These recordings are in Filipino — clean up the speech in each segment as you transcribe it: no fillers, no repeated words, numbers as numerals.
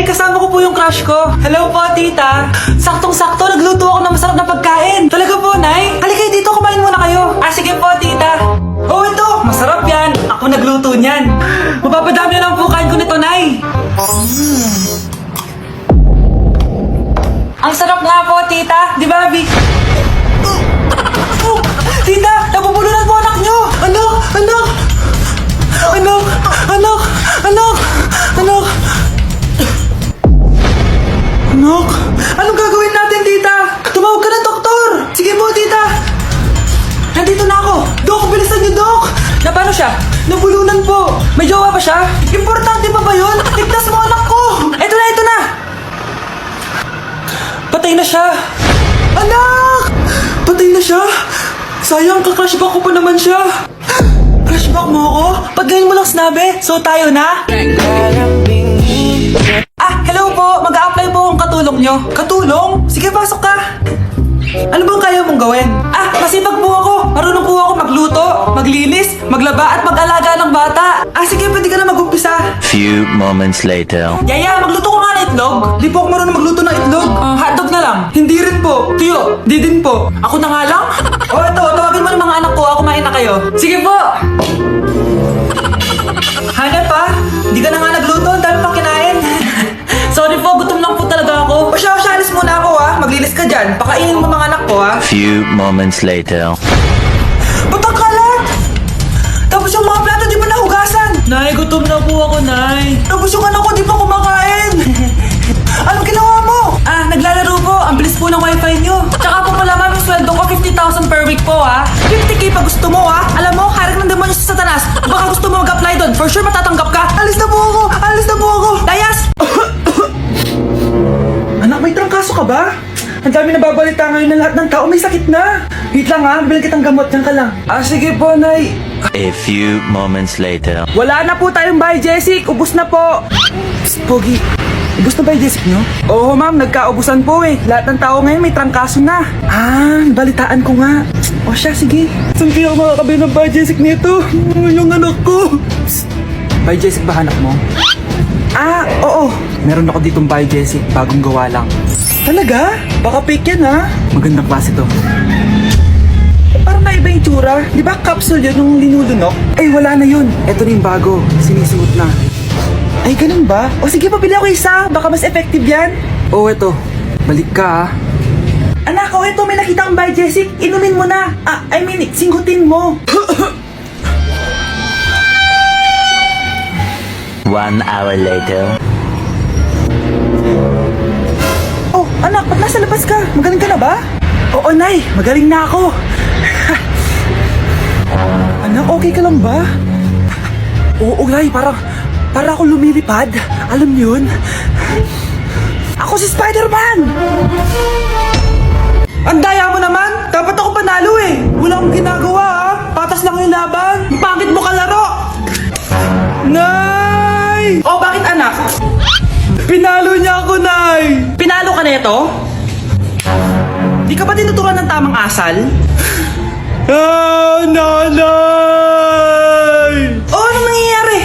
kasama ko po yung crush ko. Hello po, tita. Saktong-sakto, nagluto ako ng masarap na pagkain. Talaga po, Nay? Halika dito, kumain muna kayo. Sige po, tita. Oh, ito, masarap yan. Ako nagluto niyan. Mapapadami na lang po kain ko nito, Nay. Ang sarap nga po, tita. Di ba, Vic? Tita, nabubulunan po anak nyo. Anak. Anak, anong gagawin natin, tita? Tumawag ka ng doktor. Sige po, tita. Nandito na ako. Dok, bilisan niyo, Dok. Na paano siya? Nabulunan po. May jowa pa siya? Importante pa ba yun? Ligtas mo anak ko. Ito na. Patay na siya. Anak! Patay na siya. Sayang, ka-crushback ko pa naman siya. Crushback mo ako? Pag ganyan mo lang sinabi, so tayo na? Hello po. Mag-a-apply po akong katulong nyo. Katulong? Sige, pasok ka. Ano bang kaya mong gawin? Masipag po ako. Marunong po ako magluto, maglinis, maglaba at mag-alaga ng bata. Sige, pwede ka na mag-umpisa. Few moments later. Yaya, magluto ko nga ng itlog. Di po ako marunong magluto ng itlog. Hotdog na lang. Hindi rin po. Tiyo, di din po. Ako na nga lang? Ito, tawagin mo ng mga anak ko. Kumain na kayo. Sige po. Hanap pa? Di ka na nga nagluto. Ang dami pang kinain. Sorry po, gutom lang po talaga ako. Alis muna ako Maglinis ka dyan. Pakainin mo mga anak ko Few moments later. Ba't ang kalat? Tapos yung mga plato di pa nahugasan. Nay, gutom na po ako, Nay. Tapos yung anak ko di pa kumakain. Anong ginawa mo? Naglalaro po. Ang bilis po ng wifi nyo. Tsaka po pala ma'am, yung sweldo ko 50,000 per week po 50k pa gusto mo Alam mo, harik ng demonyo sa Satanas. Baka gusto mo mag-apply doon. For sure matatanggap ka. Alis na po ako. Dayas! Anak, may trangkaso ka ba? Ang dami nababalita ngayon na lahat ng tao may sakit na. Wait lang bilang kitang gamot. Diyan ka lang. Sige po, Nay. A few moments later. Wala na po tayong bahay, Jessic. Ubus na po. Psst, Pogi. Ubus na ba yung Jessic nyo? Oo, ma'am. Nagkaubusan po Lahat ng tao ngayon may trangkaso na. Balitaan ko nga. Siya, sige. Saan kaya makakabili ng bahay, Jessic nito? Yung anak ko. Psst. Bahay, Jessic ba hanap mo? Oo. Meron ako ditong bahay, Jessic. Bagong gawa lang. Talaga? Baka fake yan, Magandang klase to. Parang naiba yung tsura. Di ba capsule yun nung linulunok? Wala na yun. Ito na yung bago. Sinisuot na. Ganun ba? Sige, pabili ako isa. Baka mas effective yan. Ito. Balik ka, Anak, ito. May nakita kang bahay, Jessic. Inumin mo na. Singgutin mo. 1 hour later. Anak, ba't nasa labas ka? Magaling ka na ba? Oo, Nay. Magaling na ako. Anak, okay ka lang ba? Oo, Nay. Para ako lumilipad. Alam niyo yun? Ako si Spider-Man! Ang daya mo naman! Dapat ako panalo Wala akong ginagawa Patas lang yung laban. Pangit mo kalaro! Nay! Bakit anak? Pinalo niya ako, Nay! Pinalo ka nito? Di ka ba tinuturuan ng tamang asal? Nanay! Ano nangyayari?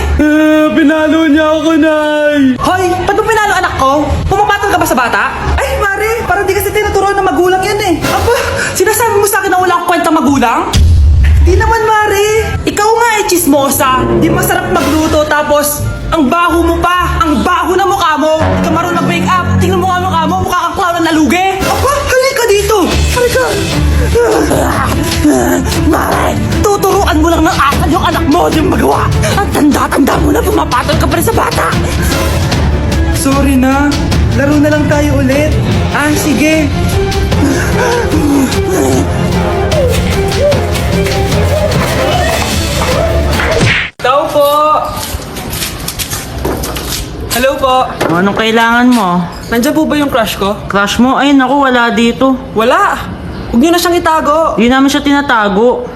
Pinalo niya ako, Nay! Hoy! Ba't mo pinalo anak ko? Pumapatol ka ba sa bata? Mare! Parang di kasi tinuturuan ng magulang yan Sinasabi mo sa akin na wala akong kwentang magulang? Di naman, Mare! Ikaw nga chismosa! Di masarap magluto tapos ang baho mo pa! Ang baho na mukha mo! Di ka marunong make up! Tingnan mo nga mukha mo! Mukha kang clown na nalugi! Halika dito! Halika! Mare! Tuturuan mo lang ng asal yung anak mo! Di mo magawa! Ang tanda-tanda mo na pumapatol ka pa rin sa bata! Sorry na! Laro na lang tayo ulit! Sige! Tao po! Hello po! Anong kailangan mo? Nandiyan po ba yung crush ko? Crush mo? Naku, wala dito. Wala! Huwag niyo na siyang itago! Hindi namin siya tinatago.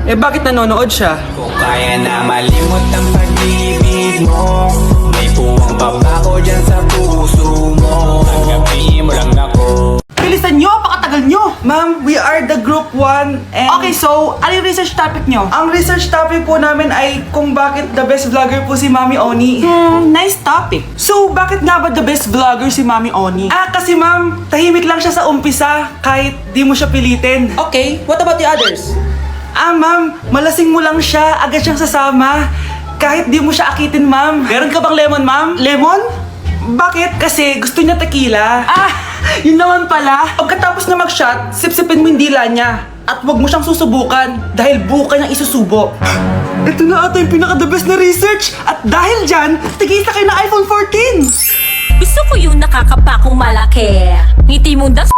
Bakit nanonood siya? Kung kaya na malimot ang pag-ibig mo, may puwang babaho dyan sa puso mo. Tanggapin mo lang ako. Bilisan niyo! Pakatagal niyo! Ma'am, we are the group 1 and... Okay, so, ano yung research topic nyo? Ang research topic po namin ay kung bakit the best vlogger po si Mami Oni. Nice topic. So, bakit nga ba the best vlogger si Mami Oni? Kasi ma'am, tahimik lang siya sa umpisa kahit di mo siya pilitin. Okay, what about the others? Ma'am, malasing mo lang siya, agad siyang sasama. Kahit di mo siya akitin, ma'am. Meron ka bang lemon, ma'am? Lemon? Bakit? Kasi gusto niya tequila. Yun naman pala. Pagkatapos na mag-shot, sipsipin mo yung dila niya. At huwag mo siyang susubukan dahil buka niyang isusubo. Ito na ata yung pinaka-the best na research. At dahil dyan, tigisa kayo ng iPhone 14. Gusto ko yung nakakapakong malaki. Ngiti mo das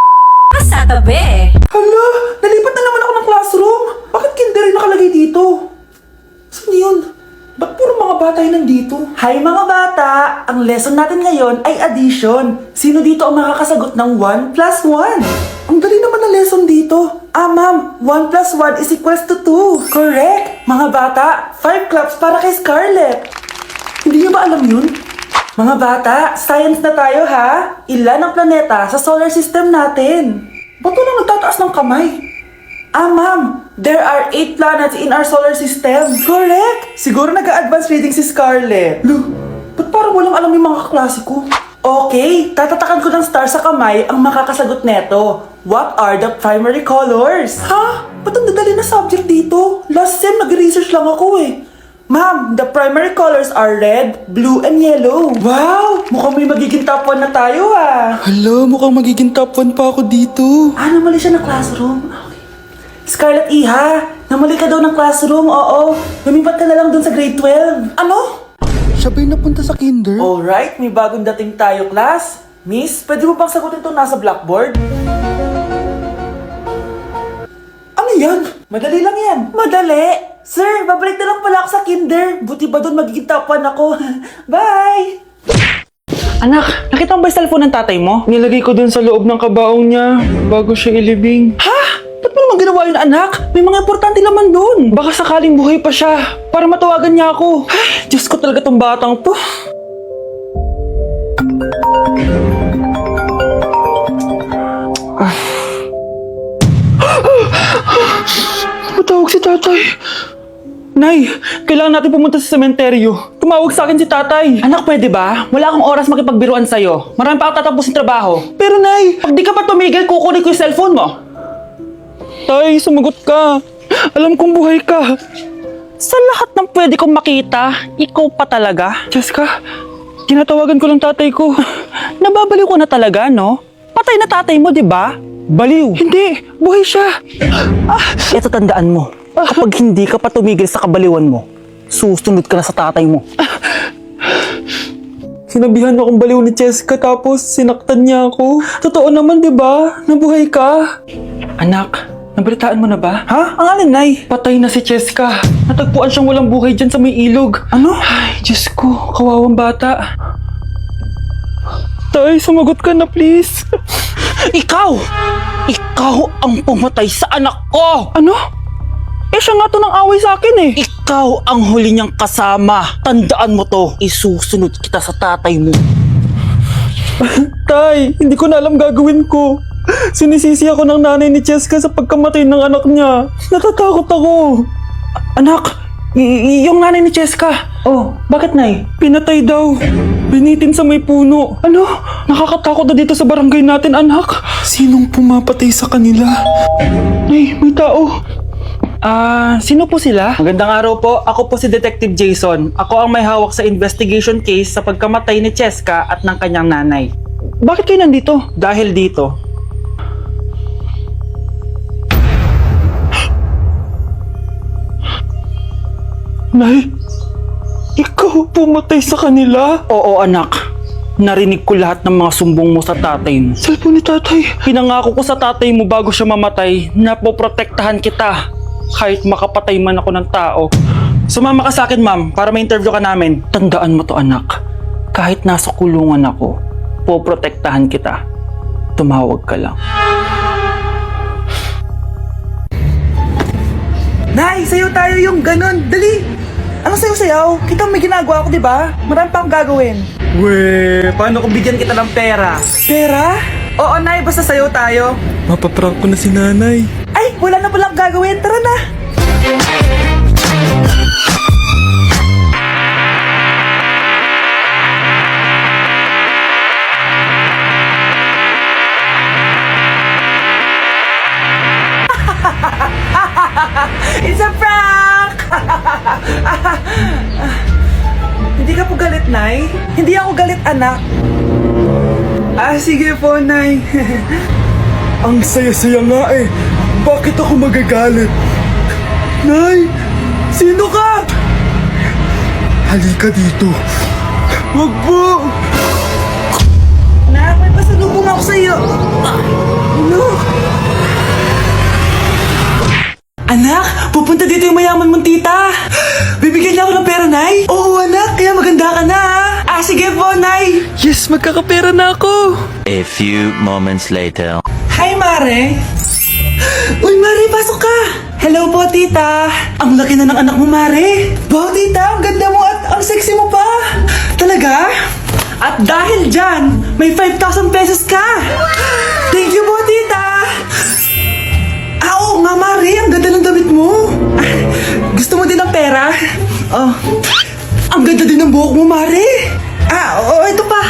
ka sa tabi. Hala, nalipat na naman ako ng classroom. Bakit kinder yung nakalagay dito? Saan yun? Ba't puro mga bata yung nandito? Hi mga bata! Ang lesson natin ngayon ay addition. Sino dito ang makakasagot ng 1 plus 1? Ang dali naman na lesson dito. Ma'am, 1 plus 1 is equals to 2. Correct! Mga bata, 5 claps para kay Scarlett. Hindi niyo ba alam yun? Mga bata, science na tayo ha? Ilan ang planeta sa solar system natin? Ba't walang nagtataas ng kamay? Ma'am, there are 8 planets in our solar system. Correct! Siguro nag-a-advance reading si Scarlett. Ba't parang walang alam yung mga kaklase ko? Okay, tatatakan ko ng star sa kamay ang makakasagot neto. What are the primary colors? Ba't ang dadali na subject dito? Last sem, nag-research lang ako eh. Ma'am, the primary colors are red, blue, and yellow. Wow! Mukhang may magiging top 1 na tayo Hala, mukhang magiging top 1 pa ako dito. Namali siya ng classroom. Scarlett Iha, namali ka daw ng classroom, oo. Lumipat ka na lang dun sa grade 12. Ano? Siya ba'y napunta sa kinder? Alright, may bagong dating tayo, class. Miss, pwede mo bang sagutin itong nasa blackboard? Ano yan? Madali lang yan. Madali? Sir, babalik na lang pala ako sa kinder. Buti ba doon magiging top 1 ako? Bye! Anak, nakita mo ba yung cellphone ng tatay mo? Nilagay ko dun sa loob ng kabaong niya bago siya ilibing. Ba't mo naman ginawa yun, anak? May mga importante naman dun. Baka sakaling buhay pa siya para matawagan niya ako. Ay, Diyos ko talaga tong batang to. Matawag si tatay. Nay, kailangan natin pumunta sa sementeryo. Tumawag sa akin si tatay. Anak, pwede ba? Wala akong oras makipagbiruan sa'yo. Marami pa ako tatapusin trabaho. Pero nay, Pag di ka pa tumigil, kukunin ko yung cellphone mo. tay, sumagot ka. Alam kong buhay ka. Sa lahat ng pwede kong makita, ikaw pa talaga. Jessica, tinatawagan ko lang tatay ko. Nababaliw ko na talaga, no? Patay na tatay mo, di ba? Baliw. Hindi, buhay siya. Ito tandaan mo. Kapag hindi ka pa tumigil sa kabaliwan mo, susunod ka na sa tatay mo. Sinabihan akong baliw ni Jessica tapos sinaktan niya ako. Totoo naman, di ba? Nabuhay ka. Anak, nabalitaan mo na ba? Ang alin, Nay? Patay na si Jessica. Natagpuan siyang walang buhay dyan sa may ilog. Ano? Ay, Diyos ko, kawawang bata. Tay, sumagot ka na please. Ikaw! Ikaw ang pumatay sa anak ko! Ano? Siya nga to ng away sa akin eh. Ikaw ang huli niyang kasama. Tandaan mo to. Isusunod kita sa tatay mo. Tay, hindi ko na alam gagawin ko. Sinisisi ako ng nanay ni Jessica sa pagkamatay ng anak niya. Natatakot ako. Anak, yung nanay ni Jessica. Oh, Bakit, Nay? pinatay daw. Binitin sa may puno. Ano? Nakakatakot na dito sa barangay natin, anak. Sinong pumapatay sa kanila? Nay, may tao. Sino po sila? Magandang araw po. Ako po si Detective Jason. Ako ang may hawak sa investigation case sa pagkamatay ni Cheska at ng kanyang nanay. Bakit kayo nandito? Dahil dito, Nay, ikaw pumatay sa kanila? oo anak, narinig ko lahat ng mga sumbong mo sa tatay mo. Cellphone ni tatay. Pinangako ko sa tatay mo bago siya mamatay na poprotektahan kita kahit makapatay man ako ng tao. Sumama ka sa akin, ma'am, para ma-interview ka namin. Tandaan mo to, anak. Kahit nasa kulungan ako, poprotektahan kita. Tumawag ka lang. Nay, sayo tayo yung ganon. Dali! Ano sayo-sayaw? Kita may ginagawa ako, di ba? Marami pa akong gagawin. Weh, paano kung bigyan kita ng pera? Pera? Oo, Nay, basta sayo tayo. Mapaprank ko na si nanay. Ay, wala na palang gagawin. Tara na. It's a prank! Hindi ka po galit, Nay? Hindi ako galit, anak. Sige po, Nay. Ang saya-saya nga eh. Bakit ako magagalit? Nay! Sino ka? Halika dito. Wag po! Nak, may pasalubong ako sa'yo. Ano? Anak, pupunta dito yung mayaman mong tita. Bibigyan niya ako ng pera, Nay. Oo, anak, kaya maganda ka na. Sige po, Nay. Yes, magkakapera na ako. A few moments later. Hi, Mare. Uy, Mare, pasok ka. Hello po, tita. Ang laki na ng anak mo, Mare. Wow, tita, ang ganda mo at ang sexy mo pa. Talaga? At dahil dyan, may 5,000 pesos ka. Thank you po, tita. Oo nga, Mare, ang ganda ng damit mo. Gusto mo din ng pera? Oh, ang ganda din ng buhok mo, Mare. Oo, ito pa.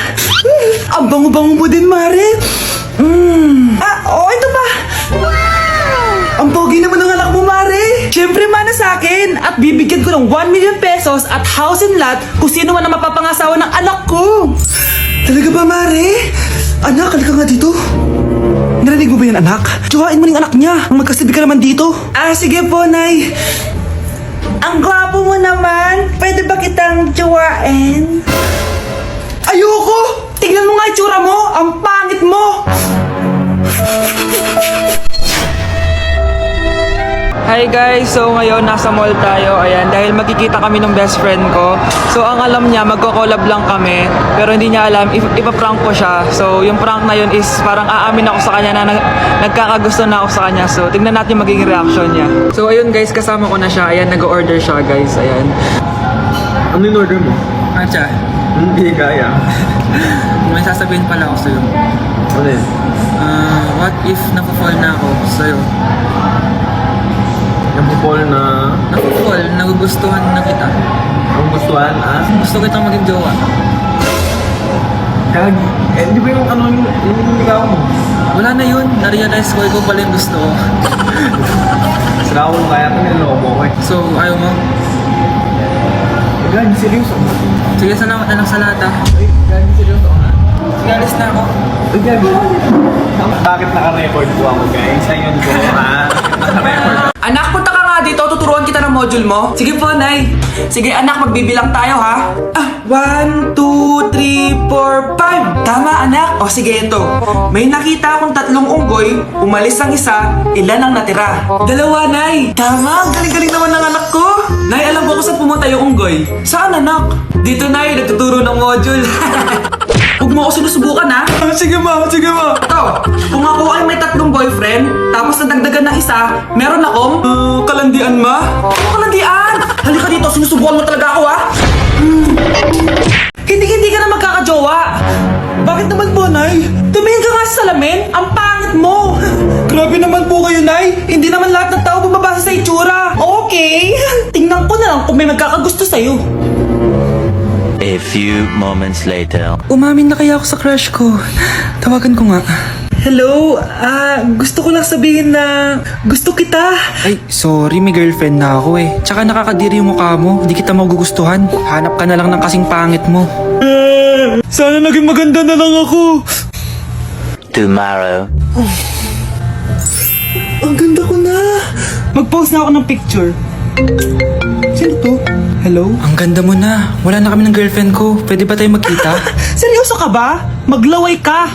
Ang bango-bango mo din, Mare. Ito pa. Ang pogi naman ng anak mo, Mare. Siyempre, mana sa akin. At bibigyan ko ng 1 million pesos at house and lot kung sino man ang mapapangasawa ng anak ko. Talaga ba, Mare? Anak, halika nga dito. Narinig mo ba yan, anak? Tsuhain mo ng anak niya. Ang magkasabay ka naman dito. Sige po, Nay. Ang gwapo mo naman. Pwede ba kitang tsuhain? Ayoko! Tignan mo nga itsura mo! Ang pangit mo! Hi guys! So ngayon nasa mall tayo. Ayan, dahil magkikita kami ng best friend ko. So ang alam niya, magko-collab lang kami. Pero hindi niya alam, ipaprank ko siya. So yung prank na yun is parang aamin ako sa kanya na nagkakagusto na ako sa kanya. So tignan natin magiging reaction niya. So ayun guys, kasama ko na siya. Ayan, nag-order siya guys. Ayan. Ano yung order mo? Ancha, Hindi kaya. may sasabihin pala ako sa'yo. Ano yun? What if napafall na ako sa'yo? Yung people na Napafall, nagugustuhan na kita. ang gustuhan, Gusto kitang maging jowa. Gagi. Di ba yung ano yung ligaw mo? Wala na yun, na-realize ko, ikaw pala yung gusto ko. Sila ko kaya ito niloko mo eh. So, ayaw mo? Gagi, seryoso. Sige, salamat na lang sa lahat ah. Ay, gagi, seryoso ka. Sige, alis na ako. Ay, gagi. Bakit naka-record po ako, guys? Ayun ko, Naka-record. Anak, punta ka nga dito, tuturuan kita ng module mo. Sige po, Nay. Sige, anak, magbibilang tayo, ha? 1, 2, 3, 4, 5. Tama, anak. O, sige, ito. May nakita akong 3 unggoy, umalis ang isa, ilan ang natira? 2, Nay. Tama, galing-galing naman ng anak ko. Nay, alam ko kung saan pumunta yung unggoy. Saan, anak? Dito, Nay, nagtuturo ng module. Huwag mo ako sinusubukan, ha? Sige, ma. Sige, ma. Ito, kung ako ay may 3 boyfriend, tapos nadagdagan ng isa, meron akong... kalandian, ma? Ano kalandian? Halika dito, sinusubukan mo talaga ako, ha? Hindi ka na magkakajowa. Bakit naman po, Nay? Tumingin ka nga sa salamin. Ang pangit mo. Grabe naman po kayo, Nay. Hindi naman lahat ng tao bumabasa sa itsura. Okay. Tingnan ko na lang kung may magkakagusto sa'yo. A few moments later. Umamin na kaya ako sa crush ko. Tawagan ko nga. Hello? Gusto ko lang sabihin na gusto kita. Ay, sorry, may girlfriend na ako eh. Tsaka nakakadiri yung mukha mo. Hindi kita magugustuhan. Hanap ka na lang ng kasing pangit mo. Sana naging maganda na lang ako. Tomorrow. Ang ganda ko na. Mag-post na ako ng picture. Sino to? Hello? Ang ganda mo na. Wala na kami ng girlfriend ko. Pwede ba tayo magkita? Seryoso ka ba? Maglaway ka.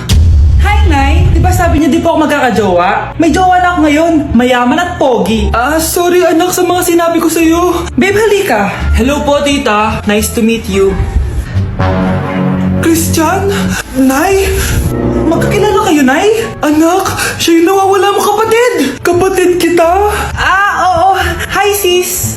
Hi, Nay. Di ba sabi niyo di po ako magkakajowa? May jowa na ako ngayon. Mayaman at pogi. Sorry anak sa mga sinabi ko sa'yo. Babe, halika. Hello po, tita. Nice to meet you. Christian? Nay? Magkakilala kayo, Nay? Anak, siya yung nawawala mo kapatid. Kapatid kita? Oo. Hi, sis.